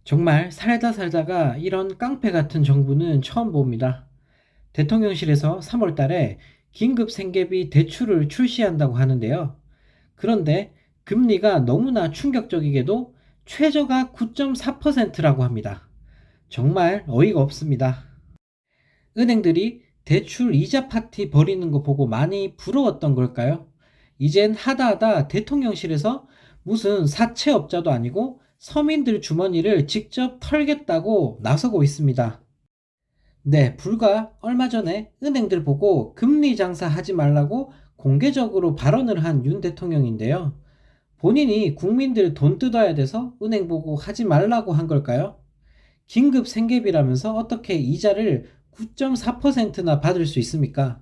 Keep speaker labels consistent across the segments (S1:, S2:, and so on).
S1: 정말 살다 살다가 이런 깡패 같은 정부는 처음 봅니다. 대통령실에서 3월 달에 긴급 생계비 대출을 출시한다고 하는데요. 그런데 금리가 너무나 충격적이게도 최저가 9.4%라고 합니다. 정말 어이가 없습니다. 은행들이 대출 이자 파티 벌이는 거 보고 많이 부러웠던 걸까요? 이젠 하다하다 대통령실에서 무슨 사채업자도 아니고 서민들 주머니를 직접 털겠다고 나서고 있습니다. 네, 불과 얼마 전에 은행들 보고 금리 장사하지 말라고 공개적으로 발언을 한 윤 대통령인데요. 본인이 국민들 돈 뜯어야 돼서 은행 보고 하지 말라고 한 걸까요? 긴급 생계비라면서 어떻게 이자를 9.4%나 받을 수 있습니까?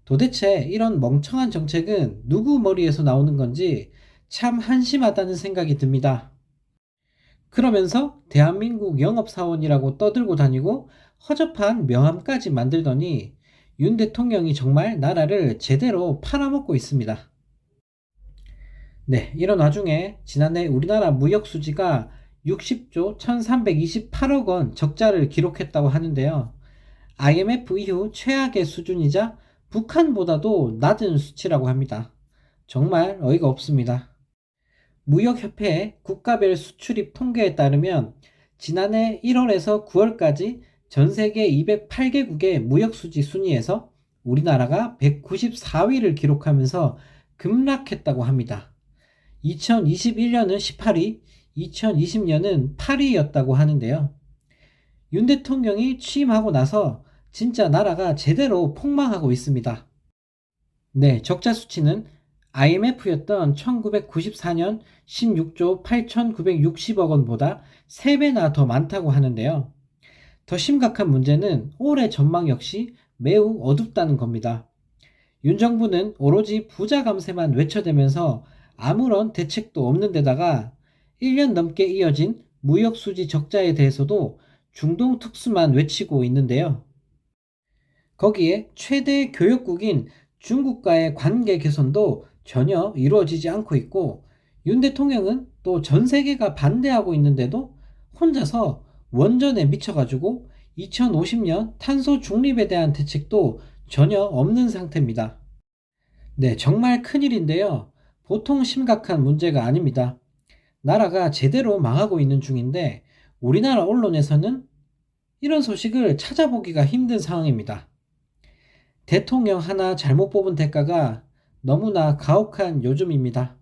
S1: 도대체 이런 멍청한 정책은 누구 머리에서 나오는 건지 참 한심하다는 생각이 듭니다. 그러면서 대한민국 영업사원이라고 떠들고 다니고 허접한 명함까지 만들더니 윤 대통령이 정말 나라를 제대로 팔아먹고 있습니다. 네, 이런 와중에 지난해 우리나라 무역 수지가 60조 1328억 원 적자를 기록했다고 하는데요. IMF 이후 최악의 수준이자 북한보다도 낮은 수치라고 합니다. 정말 어이가 없습니다. 무역협회의 국가별 수출입 통계에 따르면 지난해 1월에서 9월까지 전 세계 208개국의 무역수지 순위에서 우리나라가 194위를 기록하면서 급락했다고 합니다. 2021년은 18위, 2020년은 8위였다고 하는데요. 윤 대통령이 취임하고 나서 진짜 나라가 제대로 폭망하고 있습니다. 네, 적자 수치는 IMF였던 1994년 16조 8,960억 원보다 3배나 더 많다고 하는데요. 더 심각한 문제는 올해 전망 역시 매우 어둡다는 겁니다. 윤 정부는 오로지 부자 감세만 외쳐대면서 아무런 대책도 없는 데다가 1년 넘게 이어진 무역 수지 적자에 대해서도 중동 특수만 외치고 있는데요. 거기에 최대 교역국인 중국과의 관계 개선도 전혀 이루어지지 않고 있고 윤 대통령은 또 전 세계가 반대하고 있는데도 혼자서 원전에 미쳐가지고 2050년 탄소 중립에 대한 대책도 전혀 없는 상태입니다. 네, 정말 큰일인데요. 보통 심각한 문제가 아닙니다. 나라가 제대로 망하고 있는 중인데 우리나라 언론에서는 이런 소식을 찾아보기가 힘든 상황입니다. 대통령 하나 잘못 뽑은 대가가 너무나 가혹한 요즘입니다.